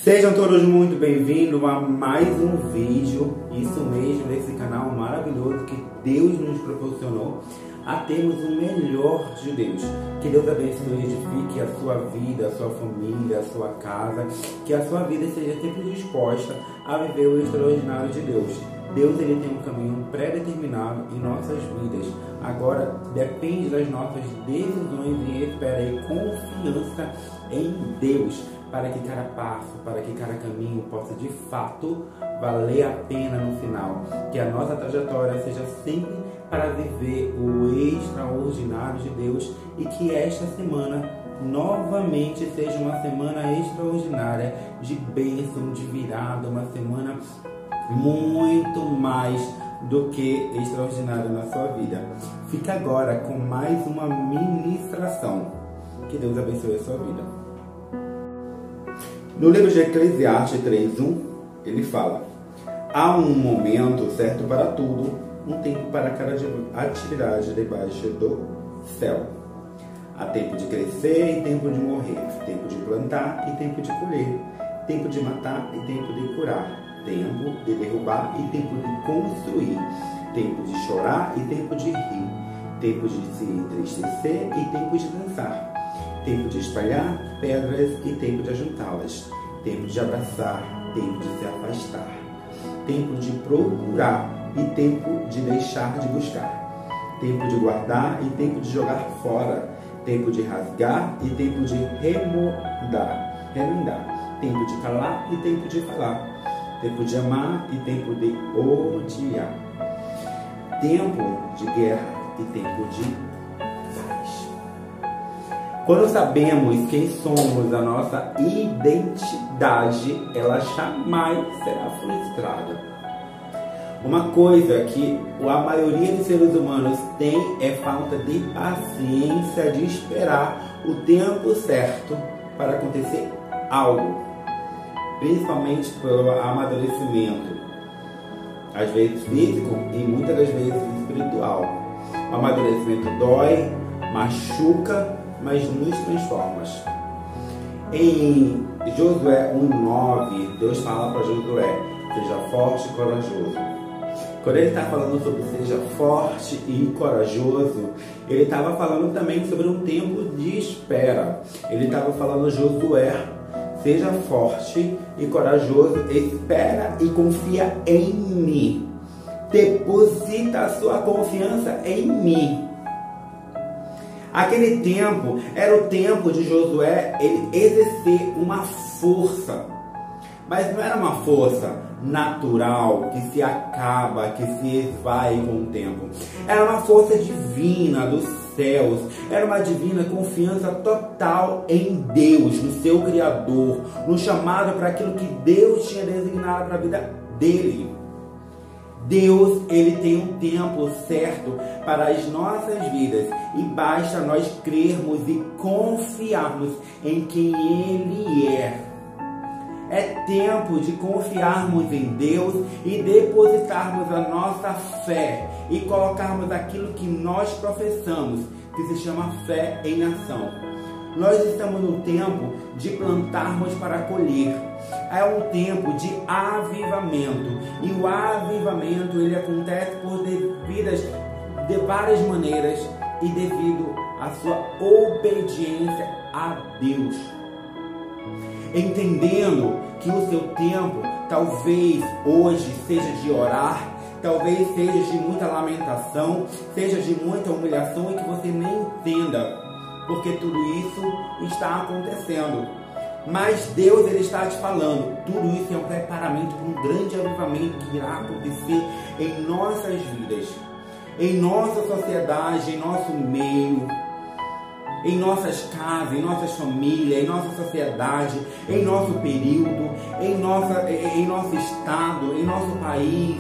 Sejam todos muito bem-vindos a mais um vídeo, isso mesmo, nesse canal maravilhoso que Deus nos proporcionou a termos o melhor de Deus. Que Deus abençoe e edifique a sua vida, a sua família, a sua casa, que a sua vida seja sempre disposta a viver o extraordinário de Deus. Deus ele tem um caminho pré-determinado em nossas vidas. Agora depende das nossas decisões e espera e confiança em Deus, para que cada passo, para que cada caminho possa de fato valer a pena no final. Que a nossa trajetória seja sempre para viver o extraordinário de Deus e que esta semana novamente seja uma semana extraordinária de bênção, de virada, uma semana muito mais do que extraordinária na sua vida. Fica agora com mais uma ministração. Que Deus abençoe a sua vida. No livro de Eclesiastes 3:1, ele fala: há um momento certo para tudo, um tempo para cada atividade debaixo do céu. Há tempo de crescer e tempo de morrer, tempo de plantar e tempo de colher, tempo de matar e tempo de curar, tempo de derrubar e tempo de construir, tempo de chorar e tempo de rir, tempo de se entristecer e tempo de dançar, tempo de espalhar pedras e tempo de ajuntá-las, tempo de abraçar, tempo de se afastar, tempo de procurar e tempo de deixar de buscar, tempo de guardar e tempo de jogar fora, tempo de rasgar e tempo de remendar, tempo de calar e tempo de falar, tempo de amar e tempo de odiar, tempo de guerra e tempo de paz. Quando sabemos quem somos, a nossa identidade, ela jamais será frustrada. Uma coisa que a maioria dos seres humanos tem é falta de paciência de esperar o tempo certo para acontecer algo, principalmente pelo amadurecimento, às vezes físico e muitas das vezes espiritual. O amadurecimento dói, machuca, mas nos transforma. Em Josué 1:9, Deus fala para Josué: seja forte e corajoso. Quando ele está falando sobre seja forte e corajoso, ele estava falando também sobre um tempo de espera. Ele estava falando: Josué, seja forte e corajoso, espera e confia em mim. Deposita a sua confiança em mim. Aquele tempo era o tempo de Josué ele exercer uma força. Mas não era uma força natural que se acaba, que se esvai com o tempo. Era uma força divina dos céus. Era uma divina confiança total em Deus, no seu Criador, no chamado para aquilo que Deus tinha designado para a vida dele. Deus, ele tem um tempo certo para as nossas vidas e basta nós crermos e confiarmos em quem Ele é. É tempo de confiarmos em Deus e depositarmos a nossa fé e colocarmos aquilo que nós professamos, que se chama fé em ação. Nós estamos no tempo de plantarmos para colher. É um tempo de avivamento. E o avivamento ele acontece de várias maneiras e devido à sua obediência a Deus. Entendendo que o seu tempo talvez hoje seja de orar, talvez seja de muita lamentação, seja de muita humilhação e que você nem entenda, porque tudo isso está acontecendo. Mas Deus ele está te falando, tudo isso é um preparamento para um grande avivamento que irá acontecer em nossas vidas, em nossa sociedade, em nosso meio, em nossas casas, em nossas famílias, em nossa sociedade, em nosso período, em nosso estado, em nosso país,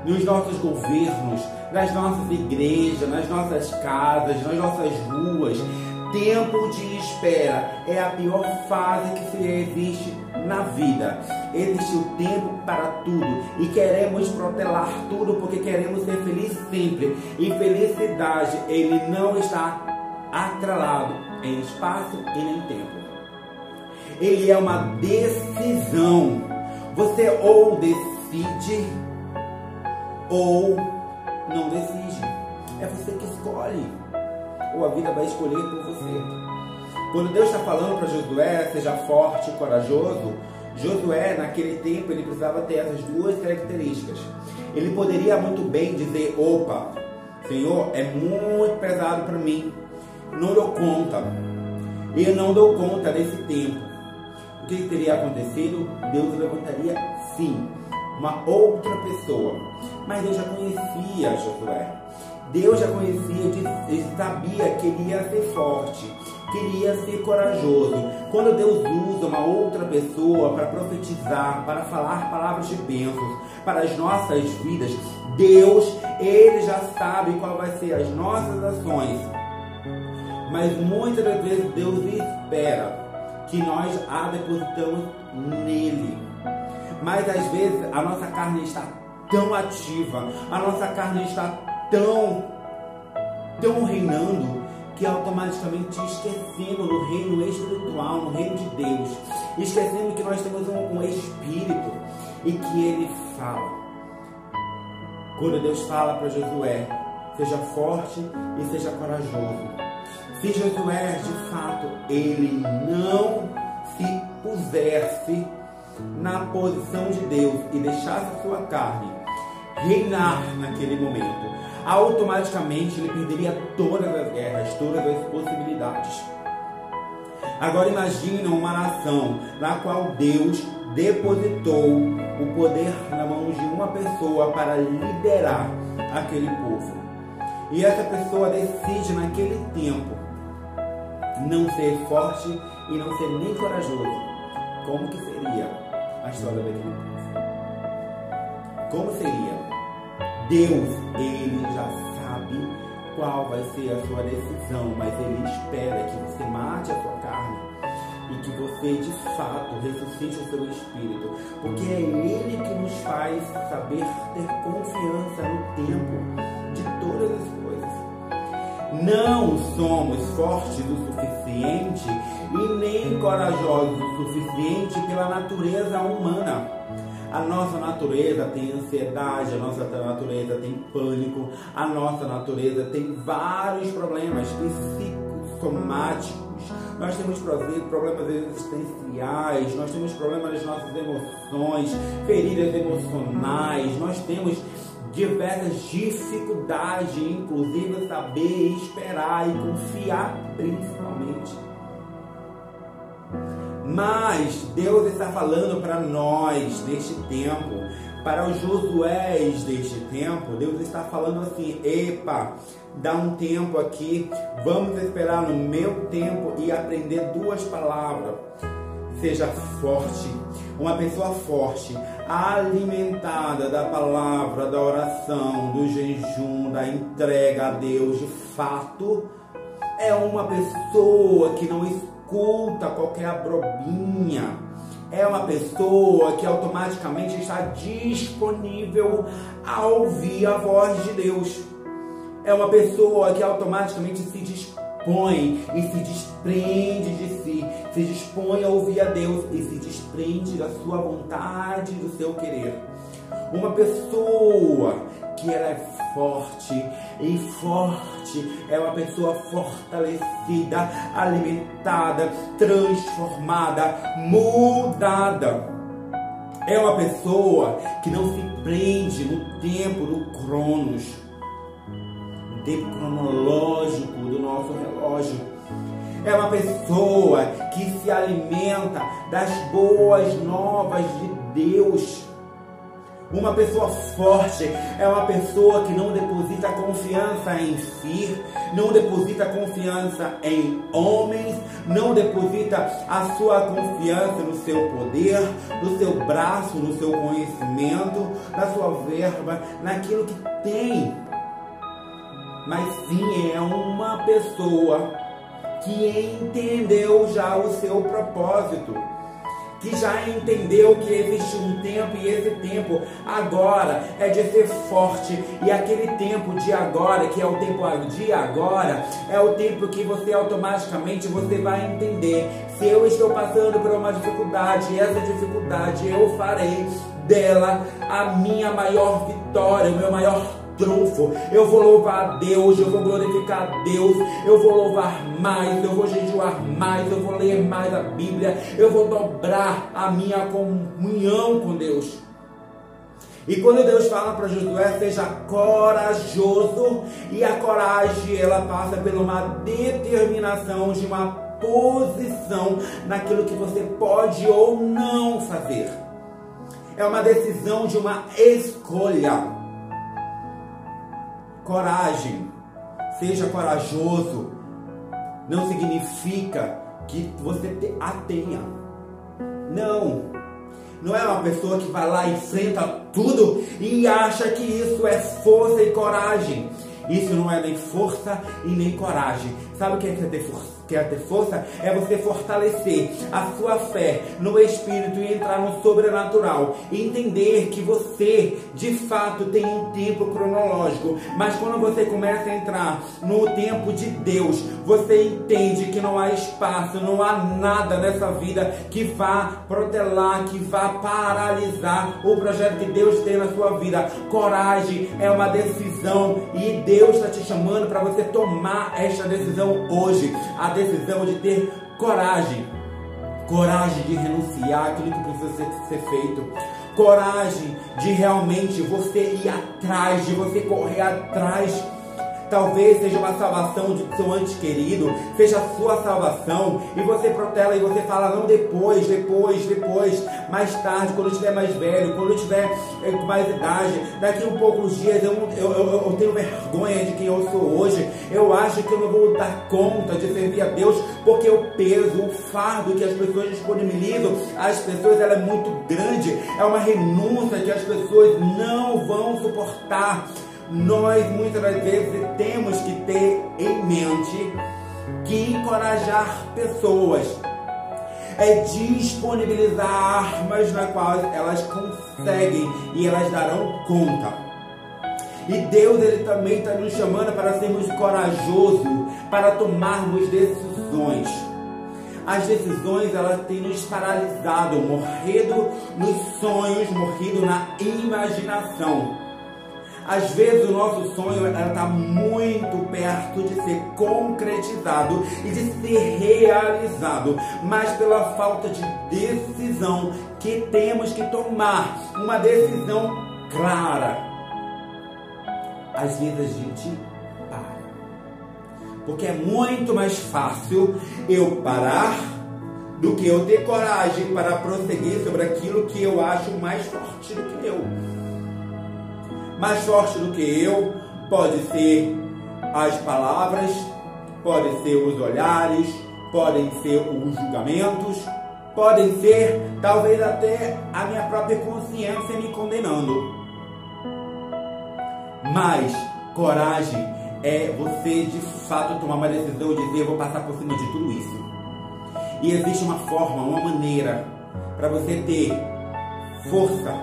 nos nossos governos, nas nossas igrejas, nas nossas casas, nas nossas ruas. Tempo de espera é a pior fase que existe na vida. Existe o tempo para tudo e queremos protelar tudo porque queremos ser felizes sempre. E felicidade, ele não está atrelado em espaço e nem tempo. Ele é uma decisão. Você ou decide ou não decide. É você que escolhe. Ou a vida vai escolher por você. Quando Deus está falando para Josué, seja forte e corajoso, Josué, naquele tempo, ele precisava ter essas duas características. Ele poderia muito bem dizer: opa, Senhor, é muito pesado para mim, não dou conta, eu não dou conta desse tempo. O que teria acontecido? Deus levantaria, sim, uma outra pessoa. Mas Deus já conhecia Josué. Deus já conhecia, ele sabia que ele ia ser forte, que ele ia ser corajoso. Quando Deus usa uma outra pessoa para profetizar, para falar palavras de bênçãos para as nossas vidas, Deus, ele já sabe qual vai ser as nossas ações. Mas muitas das vezes Deus espera que nós a depositamos nele. Mas às vezes a nossa carne está tão ativa, a nossa carne está tão reinando, que automaticamente esquecemos do reino espiritual, no reino de Deus, esquecemos que nós temos um Espírito e que ele fala. Quando Deus fala para Josué: seja forte e seja corajoso. Se Josué, de fato, ele não se pusesse na posição de Deus e deixasse a sua carne reinar naquele momento, automaticamente ele perderia todas as guerras, todas as possibilidades. Agora imagina uma nação na qual Deus depositou o poder na mão de uma pessoa para liderar aquele povo. E essa pessoa decide naquele tempo não ser forte e não ser nem corajoso. Como que seria a história daquele povo? Como seria? Deus, ele já sabe qual vai ser a sua decisão, mas ele espera que você mate a sua carne e que você de fato ressuscite o seu espírito, porque é ele que nos faz saber ter confiança no tempo de todas as coisas. Não somos fortes o suficiente e nem corajosos o suficiente pela natureza humana. A nossa natureza tem ansiedade, a nossa natureza tem pânico, a nossa natureza tem vários problemas psicossomáticos. Nós temos problemas existenciais, nós temos problemas nas nossas emoções, feridas emocionais, nós temos diversas dificuldades, inclusive saber esperar e confiar principalmente. Mas Deus está falando para nós neste tempo, para os Josués deste tempo, Deus está falando assim: epa, dá um tempo aqui, vamos esperar no meu tempo e aprender duas palavras. Seja forte. Uma pessoa forte, alimentada da palavra, da oração, do jejum, da entrega a Deus, de fato, é uma pessoa que não escuta qualquer abrobinha. É uma pessoa que automaticamente está disponível a ouvir a voz de Deus. É uma pessoa que automaticamente se dispõe e se desprende de si, se dispõe a ouvir a Deus e se desprende da sua vontade, do seu querer. Uma pessoa que ela é forte, e forte é uma pessoa fortalecida, alimentada, transformada, mudada. É uma pessoa que não se prende no tempo do Cronos, no tempo cronológico do nosso relógio. É uma pessoa que se alimenta das boas novas de Deus. Uma pessoa forte é uma pessoa que não deposita confiança em si, não deposita confiança em homens, não deposita a sua confiança no seu poder, no seu braço, no seu conhecimento, na sua verba, naquilo que tem. Mas sim, é uma pessoa que entendeu já o seu propósito, que já entendeu que existe um tempo, e esse tempo agora é de ser forte, e aquele tempo de agora, que é o tempo de agora, é o tempo que você automaticamente você vai entender: se eu estou passando por uma dificuldade, essa dificuldade eu farei dela a minha maior vitória, o meu maior trunfo. Eu vou louvar a Deus, eu vou glorificar a Deus, eu vou louvar mais, eu vou jejuar mais, eu vou ler mais a Bíblia, eu vou dobrar a minha comunhão com Deus. E quando Deus fala para Josué, seja corajoso, e a coragem ela passa por uma determinação, de uma posição naquilo que você pode ou não fazer. É uma decisão de uma escolha. Coragem, seja corajoso, não significa que você a tenha. Não é uma pessoa que vai lá e enfrenta tudo e acha que isso é força e coragem. Isso não é nem força e nem coragem. Sabe o que é ter força? Quer ter força? É você fortalecer a sua fé no Espírito e entrar no sobrenatural. E entender que você, de fato, tem um tempo cronológico. Mas quando você começa a entrar no tempo de Deus, você entende que não há espaço, não há nada nessa vida que vá protelar, que vá paralisar o projeto que Deus tem na sua vida. Coragem é uma decisão, e Deus está te chamando para você tomar esta decisão hoje. A decisão de ter coragem. Coragem de renunciar àquilo que precisa ser feito. Coragem de realmente você ir atrás, de você correr atrás. Talvez seja uma salvação do seu ente querido, seja a sua salvação, e você protela e você fala: não, depois, mais tarde, quando eu estiver mais velho, quando eu tiver com mais idade, daqui a poucos dias eu tenho vergonha de quem eu sou hoje, eu acho que eu não vou dar conta de servir a Deus, porque o peso, o fardo que as pessoas disponibilizam, as pessoas, ela é muito grande, é uma renúncia que as pessoas não vão suportar. Nós muitas das vezes temos que ter em mente que encorajar pessoas é disponibilizar armas na qual elas conseguem e elas darão conta. E Deus, Ele também está nos chamando para sermos corajosos, para tomarmos decisões. As decisões, elas têm nos paralisado, morrido nos sonhos, morrido na imaginação. Às vezes o nosso sonho está muito perto de ser concretizado e de ser realizado, mas pela falta de decisão que temos que tomar, uma decisão clara, às vezes a gente para. Porque é muito mais fácil eu parar do que eu ter coragem para prosseguir sobre aquilo que eu acho mais forte do que eu. Mais forte do que eu pode ser as palavras, podem ser os olhares, podem ser os julgamentos, podem ser talvez até a minha própria consciência me condenando. Mas coragem é você de fato tomar uma decisão e dizer: eu vou passar por cima de tudo isso. E existe uma forma, uma maneira para você ter força,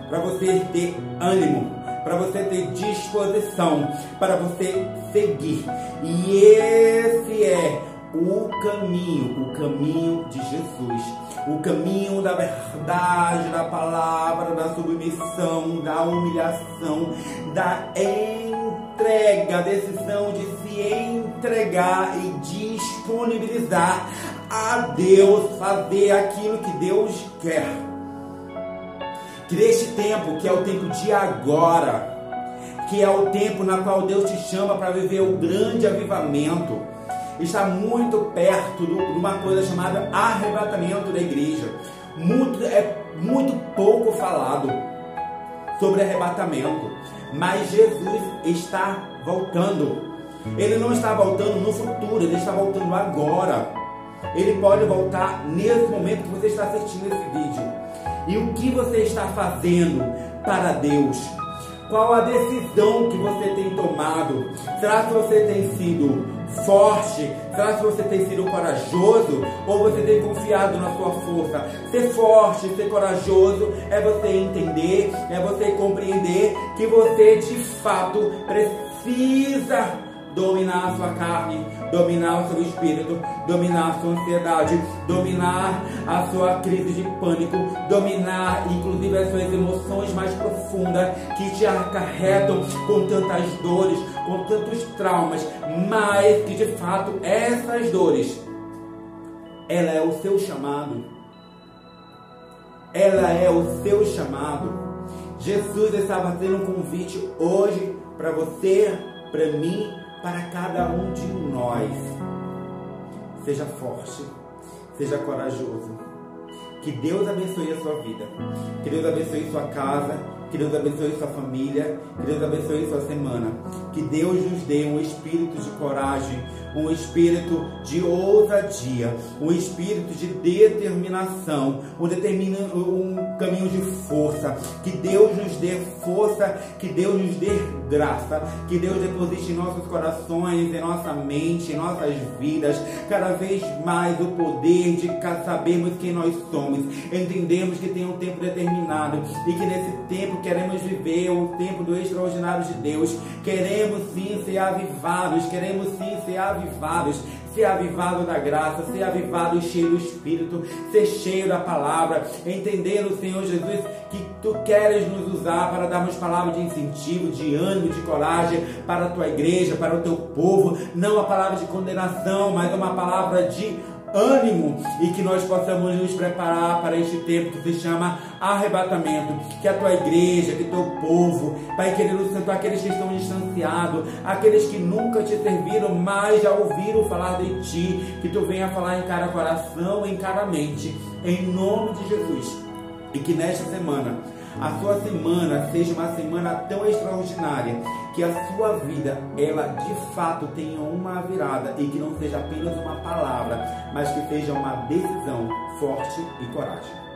para você ter ânimo, para você ter disposição, para você seguir. E esse é o caminho de Jesus, o caminho da verdade, da palavra, da submissão, da humilhação, da entrega, a decisão de se entregar e disponibilizar a Deus, fazer aquilo que Deus quer. Que neste tempo, que é o tempo de agora, que é o tempo na qual Deus te chama para viver o grande avivamento, está muito perto de uma coisa chamada arrebatamento da igreja. Muito pouco falado sobre arrebatamento, mas Jesus está voltando. Ele não está voltando no futuro, Ele está voltando agora. Ele pode voltar nesse momento que você está assistindo esse vídeo. E o que você está fazendo para Deus? Qual a decisão que você tem tomado? Será que você tem sido forte? Será que você tem sido corajoso ou você tem confiado na sua força? Ser forte, ser corajoso é você entender, é você compreender que você de fato precisa dominar a sua carne, dominar o seu espírito, dominar a sua ansiedade, dominar a sua crise de pânico, dominar inclusive as suas emoções mais profundas que te acarretam com tantas dores, com tantos traumas, mas que de fato essas dores, ela é o seu chamado. Ela é o seu chamado. Jesus estava fazendo um convite hoje para você, para mim, para cada um de nós. Seja forte, seja corajoso. Que Deus abençoe a sua vida, que Deus abençoe sua casa, que Deus abençoe sua família, que Deus abençoe sua semana. Que Deus nos dê um espírito de coragem, um espírito de ousadia, um espírito de determinação, um caminho de força. Que Deus nos dê força, que Deus nos dê graça, que Deus deposite em nossos corações, em nossa mente, em nossas vidas, cada vez mais o poder de sabermos quem nós somos. Entendemos que tem um tempo determinado e que nesse tempo queremos viver o tempo do extraordinário de Deus. Queremos sim ser avivados, queremos sim ser avivados, ser avivado da graça, ser avivado e cheio do Espírito, ser cheio da palavra, entendendo, Senhor Jesus, que Tu queres nos usar para darmos palavras de incentivo, de ânimo, de coragem para a Tua igreja, para o Teu povo, não a palavra de condenação, mas uma palavra de ânimo, e que nós possamos nos preparar para este tempo que se chama arrebatamento. Que a Tua igreja, que Teu povo, Pai querido Santo, aqueles que estão distanciados, aqueles que nunca Te serviram, mas já ouviram falar de Ti, que Tu venha falar em cada coração, em cada mente, em nome de Jesus. E que nesta semana, a sua semana seja uma semana tão extraordinária, que a sua vida, ela de fato tenha uma virada, e que não seja apenas uma palavra, mas que seja uma decisão forte e coragem.